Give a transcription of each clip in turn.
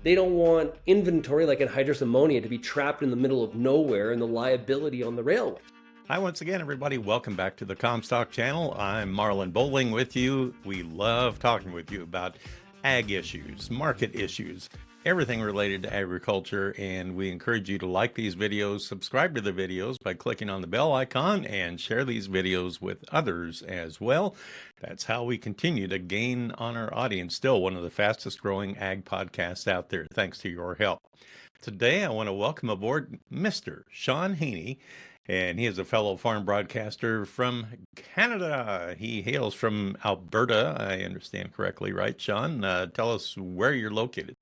They don't want inventory like anhydrous ammonia to be trapped in the middle of nowhere and the liability on the railway. Hi once again, everybody. Welcome back to the Comstock channel. I'm Marlin Bohling with you. We love talking with you about ag issues, market issues, everything related to agriculture, and we encourage you to like these videos, subscribe to the videos by clicking on the bell icon, and share these videos with others as well. That's how we continue to gain on our audience. Still one of the fastest growing ag podcasts out there, thanks to your help. Today, I want to welcome aboard Mr. Shaun Haney, and he is a fellow farm broadcaster from Canada. He hails from Alberta, I understand correctly, right, Shaun? Tell us where you're located.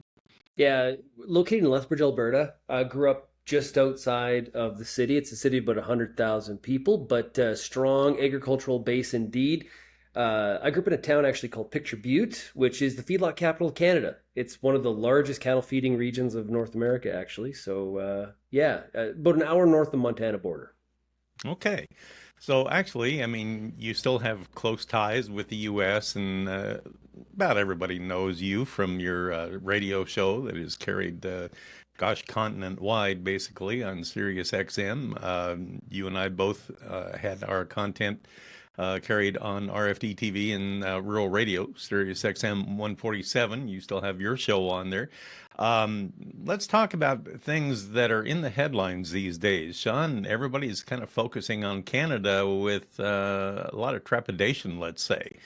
Yeah, located in Lethbridge, Alberta. I grew up just outside of the city. It's a city of about 100,000 people, but strong agricultural base indeed. I grew up in a town actually called Picture Butte, which is the feedlot capital of Canada. It's one of the largest cattle feeding regions of North America, actually. So, about an hour north of the Montana border. Okay. So actually, I mean, you still have close ties with the U.S., and about everybody knows you from your radio show that is carried, continent-wide, basically, on Sirius XM. You and I both had our content carried on RFD TV and rural radio, Sirius XM 147. You still have your show on there. Let's talk about things that are in the headlines these days. Shaun, everybody's kind of focusing on Canada with a lot of trepidation, let's say.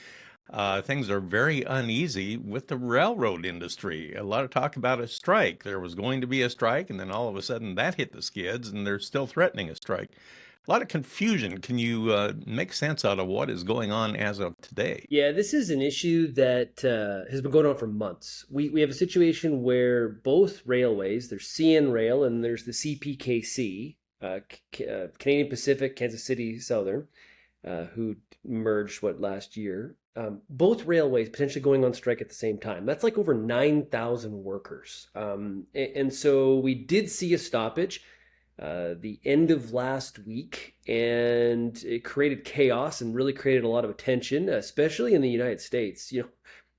Things are very uneasy with the railroad industry. A lot of talk about a strike. There was going to be a strike, and then all of a sudden that hit the skids, and they're still threatening a strike. A lot of confusion. Can you make sense out of what is going on as of today? Yeah, this is an issue that has been going on for months. We have a situation where both railways, there's CN Rail and there's the CPKC, Canadian Pacific, Kansas City Southern, who merged last year. Both railways potentially going on strike at the same time. That's like over 9,000 workers. And so we did see a stoppage the end of last week, and it created chaos and really created a lot of attention, especially in the United States.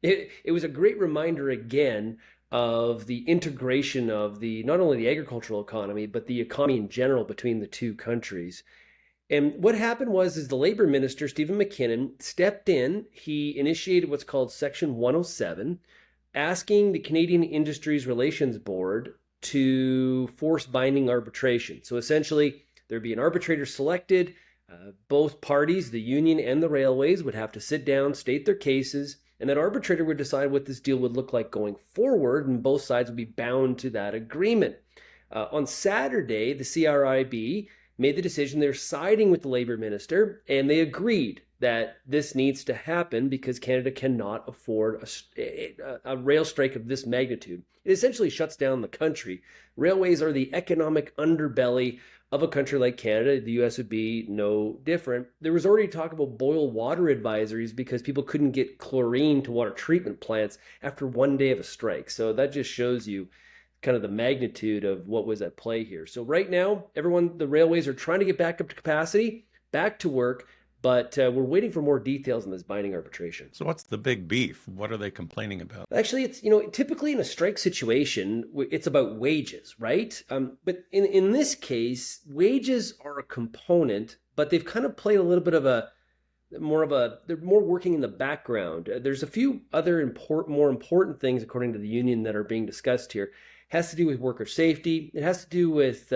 It was a great reminder again of the integration of not only the agricultural economy, but the economy in general between the two countries. And what happened is the labor minister, Stephen McKinnon, stepped in. He initiated what's called Section 107, asking the Canadian Industries Relations Board to force binding arbitration. So essentially, there'd be an arbitrator selected. Both parties, the union and the railways, would have to sit down, state their cases, and that arbitrator would decide what this deal would look like going forward, and both sides would be bound to that agreement. On Saturday, the CRIB made the decision they're siding with the labor minister, and they agreed that this needs to happen because Canada cannot afford a rail strike of this magnitude. It essentially shuts down the country. Railways are the economic underbelly of a country like Canada. The U.S. would be no different. There was already talk about boil water advisories because people couldn't get chlorine to water treatment plants after one day of a strike. So that just shows you kind of the magnitude of what was at play here. So right now, the railways are trying to get back up to capacity, back to work, but we're waiting for more details on this binding arbitration. So what's the big beef? What are they complaining about? Actually, it's, typically in a strike situation, it's about wages, right? But in this case, wages are a component, but they've kind of played a little bit of they're more working in the background. There's a few other more important things, according to the union, that are being discussed here. It has to do with worker safety. It has to do with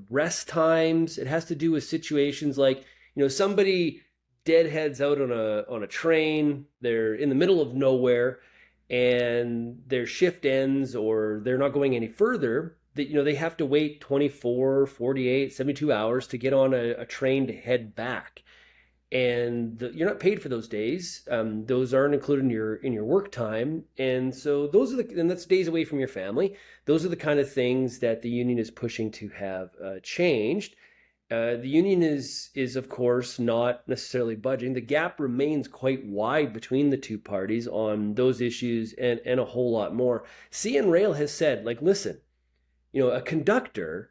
rest times. It has to do with situations like, somebody deadheads out on a train. They're in the middle of nowhere, and their shift ends, or they're not going any further. They have to wait 24, 48, 72 hours to get on a train to head back. And you're not paid for those days. Those aren't included in your work time, and so and that's days away from your family. Those are the kind of things that the union is pushing to have changed. The union is of course not necessarily budging. The gap remains quite wide between the two parties on those issues and a whole lot more. CN Rail has said, listen, a conductor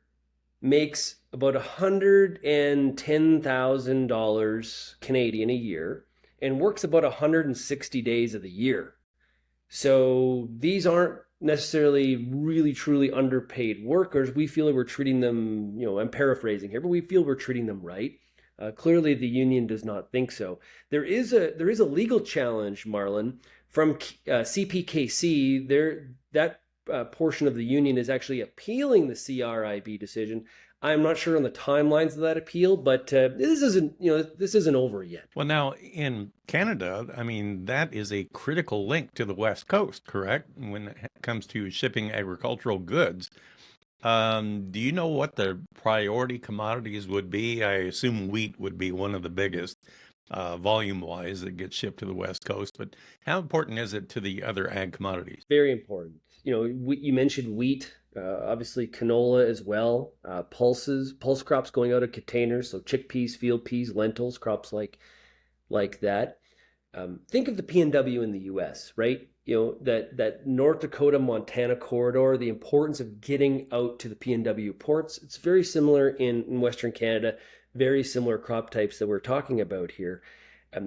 makes about $110,000 Canadian a year and works about 160 days of the year. So these aren't necessarily really truly underpaid workers. We feel that we're treating them, I'm paraphrasing here, but we feel we're treating them right. Clearly, the union does not think so. There is a legal challenge, Marlin, from CPKC. That portion of the union is actually appealing the CRIB decision. I'm not sure on the timelines of that appeal, but this isn't over yet. Well, now in Canada, I mean, that is a critical link to the West Coast, correct? When it comes to shipping agricultural goods. Do you know what the priority commodities would be? I assume wheat would be one of the biggest, volume-wise, that gets shipped to the West Coast. But how important is it to the other ag commodities? Very important. You mentioned wheat, obviously canola as well, pulse crops going out of containers, so chickpeas, field peas, lentils, crops like that. Think of the PNW in the U.S., right? That North Dakota, Montana corridor, the importance of getting out to the PNW ports. It's very similar in Western Canada, very similar crop types that we're talking about here.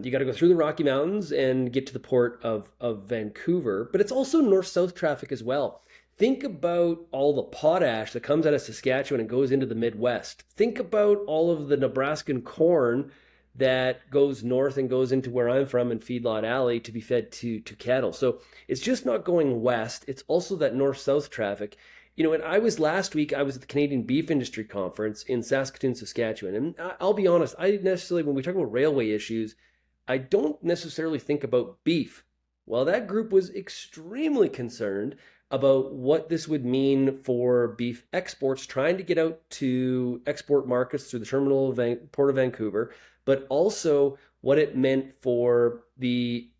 You got to go through the Rocky Mountains and get to the port of Vancouver, but it's also north-south traffic as well. Think about all the potash that comes out of Saskatchewan and goes into the Midwest. Think about all of the Nebraskan corn that goes north and goes into where I'm from in Feedlot Alley to be fed to cattle. So it's just not going west. It's also that north-south traffic. And last week, I was at the Canadian Beef Industry Conference in Saskatoon, Saskatchewan. And I'll be honest, when we talk about railway issues, I don't necessarily think about beef. Well, that group was extremely concerned about what this would mean for beef exports, trying to get out to export markets through the Port of Vancouver, but also what it meant for the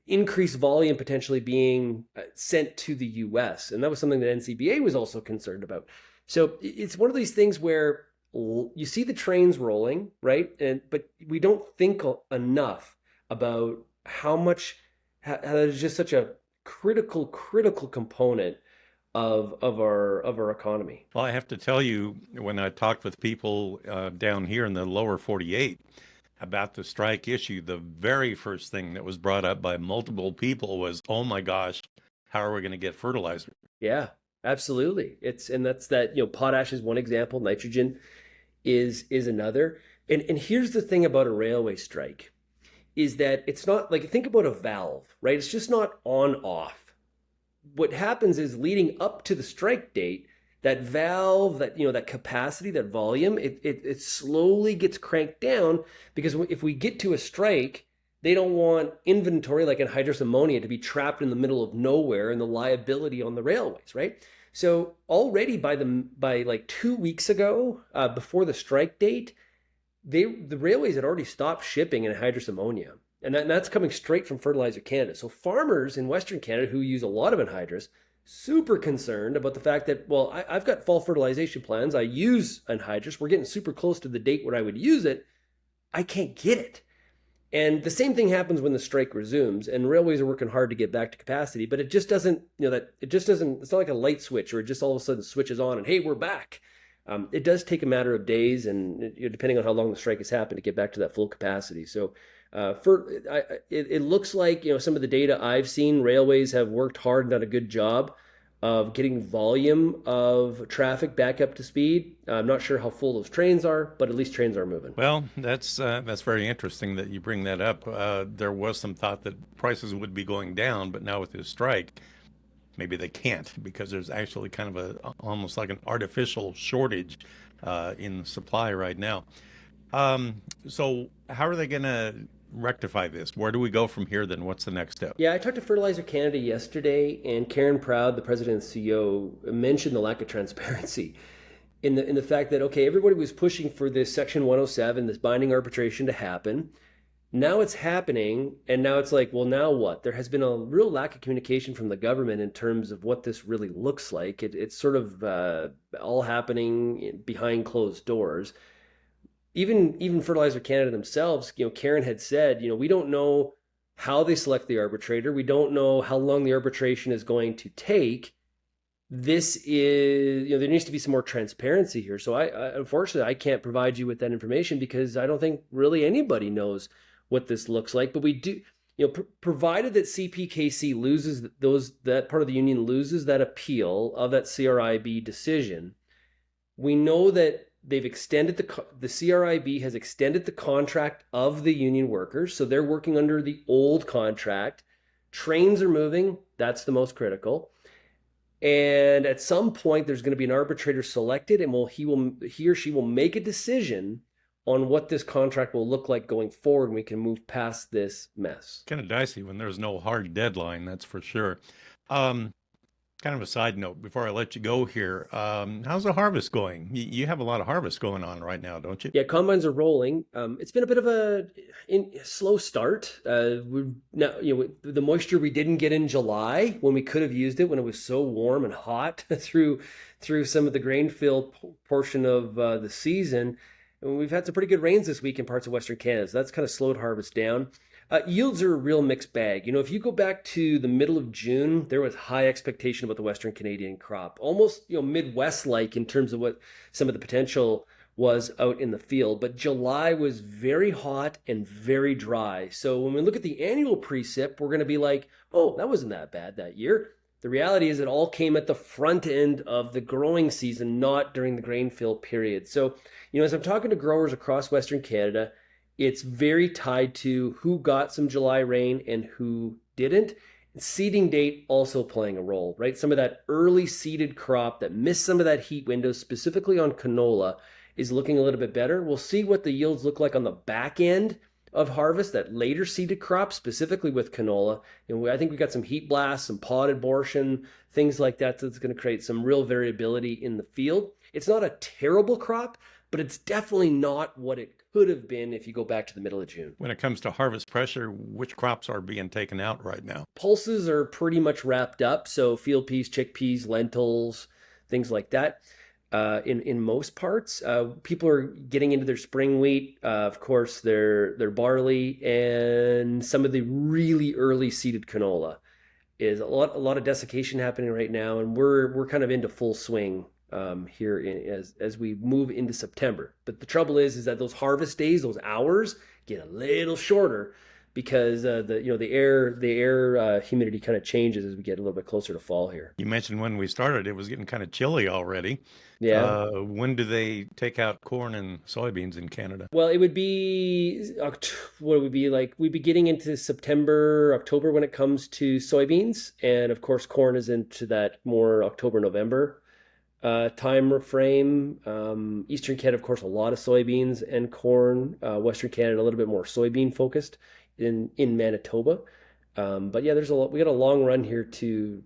increased volume potentially being sent to the U.S. And that was something that NCBA was also concerned about. So it's one of these things where you see the trains rolling, right? But we don't think enough about how there's just such a critical component of our economy. Well, I have to tell you, when I talked with people down here in the lower 48 about the strike issue, the very first thing that was brought up by multiple people was, "Oh my gosh, how are we going to get fertilizer?" Yeah, absolutely. Potash is one example, nitrogen is another. And here's the thing about a railway strike is that it's not like, think about a valve, right? It's just not on off. What happens is, leading up to the strike date, that valve, that capacity, that volume, it slowly gets cranked down, because if we get to a strike, they don't want inventory like anhydrous ammonia to be trapped in the middle of nowhere and the liability on the railways, right? So already by like 2 weeks ago, before the strike date, the railways had already stopped shipping anhydrous ammonia. And that's coming straight from Fertilizer Canada. So farmers in Western Canada who use a lot of anhydrous, super concerned about the fact that, well, I've got fall fertilization plans. I use anhydrous. We're getting super close to the date where I would use it. I can't get it. And the same thing happens when the strike resumes, and railways are working hard to get back to capacity, but it just doesn't, it's not like a light switch where it just all of a sudden switches on and, hey, we're back. It does take a matter of days, and depending on how long the strike has happened, to get back to that full capacity. So it looks like, some of the data I've seen, railways have worked hard and done a good job of getting volume of traffic back up to speed. I'm not sure how full those trains are, but at least trains are moving. Well, that's very interesting that you bring that up. There was some thought that prices would be going down, but now with this strike, maybe they can't, because there's actually kind of almost like an artificial shortage in supply right now. So how are they going to rectify this? Where do we go from here then? What's the next step? Yeah, I talked to Fertilizer Canada yesterday, and Karen Proud, the president and CEO, mentioned the lack of transparency in the fact that, okay, everybody was pushing for this Section 107, this binding arbitration, to happen. Now it's happening, and now it's like, well, now what? There has been a real lack of communication from the government in terms of what this really looks like. It's sort of all happening behind closed doors. Even Fertilizer Canada themselves, Karen had said, we don't know how they select the arbitrator. We don't know how long the arbitration is going to take. This is, there needs to be some more transparency here. So unfortunately, I can't provide you with that information, because I don't think really anybody knows what this looks like. But we provided that CPKC loses that part of the union loses that appeal of that CRIB decision, we know that they've extended the CRIB has extended the contract of the union workers, so they're working under the old contract. Trains are moving. That's the most critical. And at some point, there's going to be an arbitrator selected, and he or she will make a decision on what this contract will look like going forward, and we can move past this mess. Kind of dicey when there's no hard deadline, that's for sure. Kind of a side note before I let you go here. How's the harvest going? You have a lot of harvest going on right now, don't you? Yeah, combines are rolling. It's been a bit of a slow start. The moisture we didn't get in July when we could have used it when it was so warm and hot through some of the grain fill portion of the season. And we've had some pretty good rains this week in parts of Western Canada, so that's kind of slowed harvest down. Yields are a real mixed bag. If you go back to the middle of June, there was high expectation about the Western Canadian crop, almost Midwest-like in terms of what some of the potential was out in the field. But July was very hot and very dry. So when we look at the annual precip, we're going to be like, oh, that wasn't that bad that year. The reality is it all came at the front end of the growing season, not during the grain fill period. So, as I'm talking to growers across Western Canada, it's very tied to who got some July rain and who didn't. Seeding date also playing a role, right? Some of that early seeded crop that missed some of that heat window, specifically on canola, is looking a little bit better. We'll see what the yields look like on the back end of harvest, that later seeded crop, specifically with canola. I think we got some heat blasts, some pod abortion, things like that. That's going to create some real variability in the field. It's not a terrible crop, but it's definitely not what it could have been if you go back to the middle of June. When it comes to harvest pressure, which crops are being taken out right now? Pulses are pretty much wrapped up. So field peas, chickpeas, lentils, things like that. In most parts, people are getting into their spring wheat, of course, their barley, and some of the really early seeded canola. Is a lot of desiccation happening right now, and we're kind of into full swing here as we move into September. But the trouble is that those harvest days, those hours, get a little shorter because the air humidity kind of changes as we get a little bit closer to fall here. You mentioned when we started, it was getting kind of chilly already. Yeah. When do they take out corn and soybeans in Canada? Well, it would be what it would be like. We'd be getting into September, October when it comes to soybeans, and of course, corn is into that more October, November time frame. Eastern Canada, of course, a lot of soybeans and corn. Western Canada, a little bit more soybean focused in Manitoba. But yeah, we got a long run here to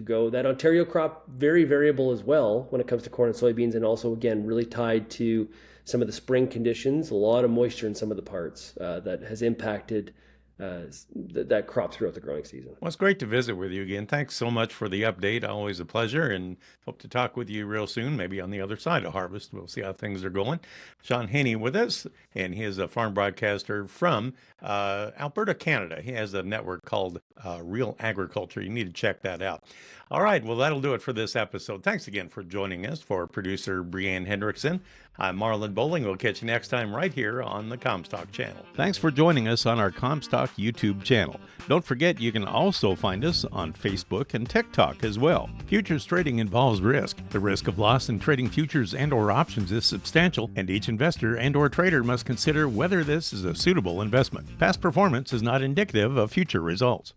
go. That Ontario crop, very variable as well when it comes to corn and soybeans, and also again really tied to some of the spring conditions. A lot of moisture in some of the parts that has impacted that crop throughout the growing season. Well, it's great to visit with you again. Thanks so much for the update. Always a pleasure, and hope to talk with you real soon, maybe on the other side of harvest. We'll see how things are going. Shaun Haney with us, and he is a farm broadcaster from Alberta, Canada. He has a network called Real Agriculture. You need to check that out. All right, well, that'll do it for this episode. Thanks again for joining us. For producer Brianne Hendrickson, I'm Marlin Bohling. We'll catch you next time right here on the Comstock channel. Thanks for joining us on our Comstock YouTube channel. Don't forget, you can also find us on Facebook and TikTok as well. Futures trading involves risk. The risk of loss in trading futures and/or options is substantial, and each investor and/or trader must consider whether this is a suitable investment. Past performance is not indicative of future results.